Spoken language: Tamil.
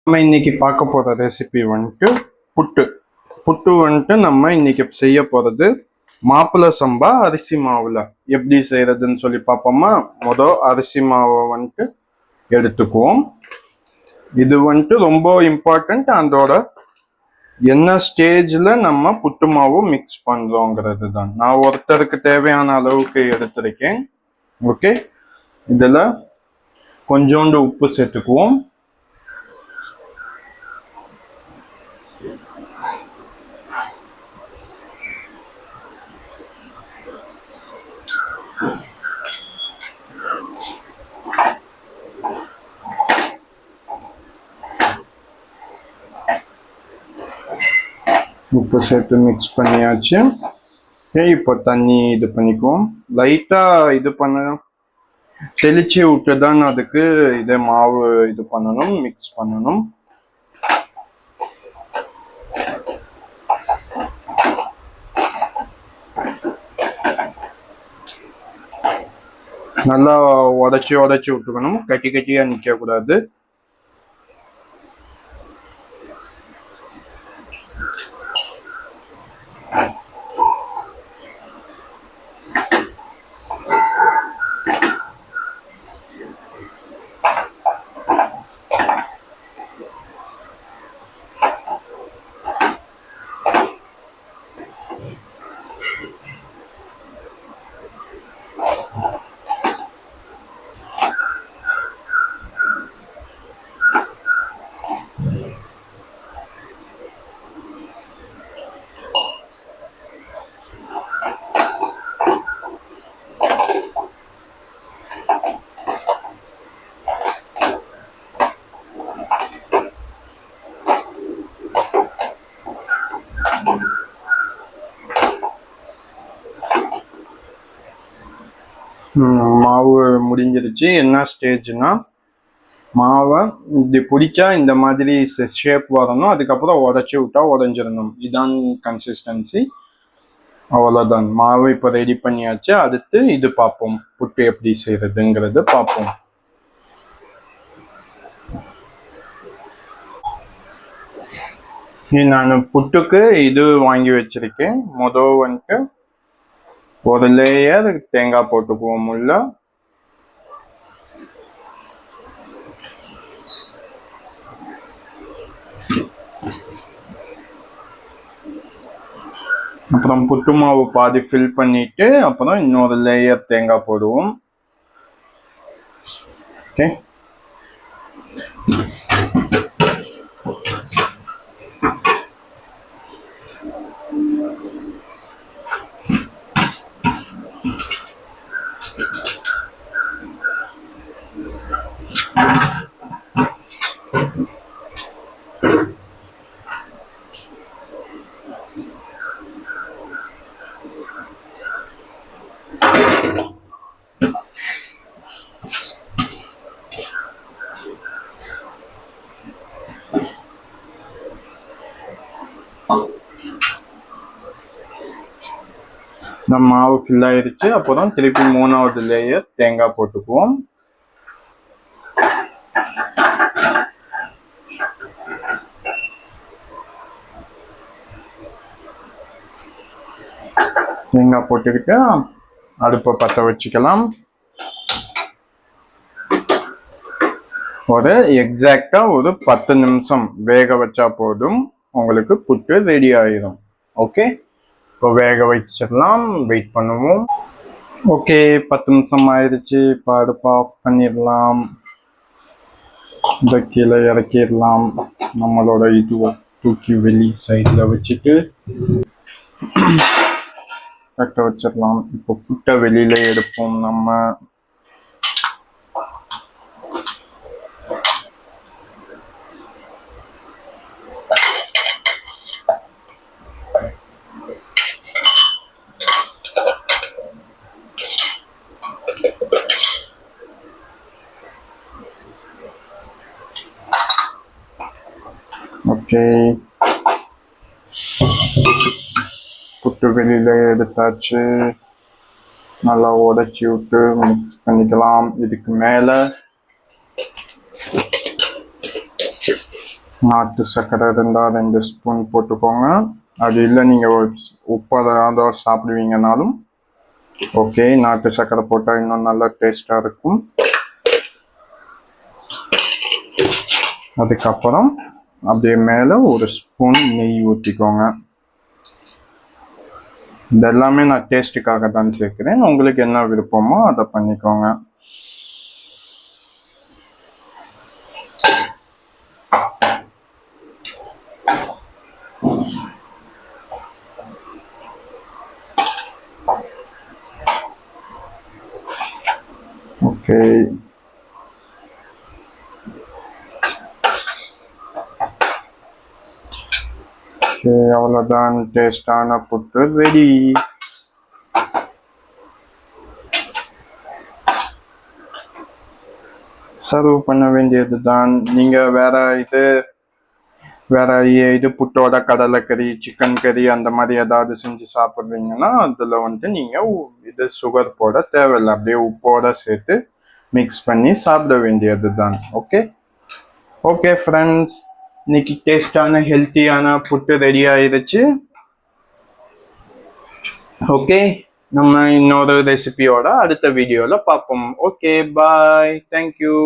நம்ம இன்னைக்கு பார்க்க போகிற ரெசிபி வந்துட்டு புட்டு. புட்டு வந்துட்டு நம்ம இன்னைக்கு செய்ய போகிறது மாப்பிள்ளை சம்பா அரிசி மாவில் எப்படி செய்கிறதுன்னு சொல்லி பார்ப்போமா. அரிசி மாவை வந்துட்டு எடுத்துக்குவோம். இது வந்துட்டு ரொம்ப இம்பார்ட்டண்ட். அதோட என்ன ஸ்டேஜில் நம்ம புட்டு மாவு மிக்ஸ் பண்ணுறோங்கிறது தான். நான் ஒருத்தருக்கு தேவையான அளவுக்கு எடுத்திருக்கேன். ஓகே, இதில் கொஞ்சோண்டு உப்பு சேர்த்துக்குவோம். உப்பு சேர்த்து மிக்ஸ் பண்ணியாச்சு. இப்போ தண்ணி இது பண்ணிக்குவோம். லைட்டாக இது பண்ண தெளிச்சு விட்டு தான் அதுக்கு இதே மாவு இது பண்ணணும், மிக்ஸ் பண்ணணும். நல்லா உதச்சி விட்டுக்கணும். கட்டி கட்டியா நிக்க கூடாது. மாவு முடிஞ்சிருச்சு. என்ன ஸ்டேஜ்னா, மாவை இப்படி பிடிச்சா இந்த மாதிரி ஷேப் வரணும். அதுக்கப்புறம் உடச்சி விட்டா உடஞ்சிடணும். இதுதான் கன்சிஸ்டன்சி. அவ்வளோதான். மாவு இப்போ ரெடி பண்ணியாச்சு. அடுத்து இது பார்ப்போம், புட்டு எப்படி செய்யறதுங்கிறது பார்ப்போம். நான் புட்டுக்கு இது வாங்கி வச்சிருக்கேன். வந்துட்டு ஒரு லேயர் தேங்காய் போட்டுக்குவோம் உள்ள. அப்புறம் புட்டு மாவு பாதி ஃபில் பண்ணிட்டு அப்புறம் இன்னொரு லேயர் தேங்காய் போடுவோம். ஓகே, நம்ம மாவு ஃபில் ஆயிடுச்சு. அப்புறம் திருப்பி மூணாவது லேயர் தேங்காய் போட்டுக்குவோம். தேங்காய் போட்டுக்கிட்டு அடுப்பை பற்ற வச்சுக்கலாம். எக்ஸாக்டா ஒரு 10 நிமிஷம் வேக வச்சா போதும், உங்களுக்கு புட்டு ரெடி ஆயிடும். ஓகே, இப்போ வேக வச்சிடலாம். வெயிட் பண்ணுவோம். ஓகே, 10 நிமிஷம் ஆயிடுச்சு. இப்போ அடுப்பை ஆஃப் பண்ணிடலாம். இந்த கீழே இறக்கிடலாம். நம்மளோட இதுவை தூக்கி வெளி சைடில் வச்சுட்டு கட்ட வச்சிடலாம். இப்போ புட்டை வெளியில எடுப்போம் நம்ம. ஓகே, புட்டு வெளியில எடுத்தாச்சு. நல்லா உடைச்சி விட்டு மிக்ஸ் பண்ணிக்கலாம். இதுக்கு மேல நாட்டு சர்க்கரை இருந்தால் 2 ஸ்பூன் போட்டுக்கோங்க. அது இல்லை நீங்கள் உப்பாக சாப்பிடுவீங்கனாலும் ஓகே. நாட்டு சர்க்கரை போட்டால் இன்னும் நல்லா டேஸ்டாக இருக்கும். அதுக்கப்புறம் அப்படியே மேலே 1 ஸ்பூன் நெய் ஊற்றிக்கோங்க. இதெல்லாமே நான் டேஸ்ட்டுக்காக தான் சேர்க்குறேன். உங்களுக்கு என்ன விருப்பமோ அதை பண்ணிக்கோங்க. ஓகே, அவ்வளோதான். டேஸ்டான புட்டு ரெடி. சர்வ் பண்ண வேண்டியது தான். நீங்கள் வேற இது புட்டோட கடலைக்கறி, சிக்கன் கறி அந்த மாதிரி ஏதாவது செஞ்சு சாப்பிட்றீங்கன்னா அதில் நீங்கள் இது சுகர் போட தேவையில்லை. அப்படியே உப்போட சேர்த்து மிக்ஸ் பண்ணி சாப்பிட வேண்டியது தான். ஓகே ஓகே ஃப்ரெண்ட்ஸ், இன்னைக்கு டேஸ்டான ஹெல்த்தியான புட்டு ரெடி ஆயிடுச்சு. ஓகே, நம்ம இன்னொரு ரெசிபியோட அடுத்த வீடியோவில் பார்ப்போம். ஓகே, பாய், தேங்க்யூ.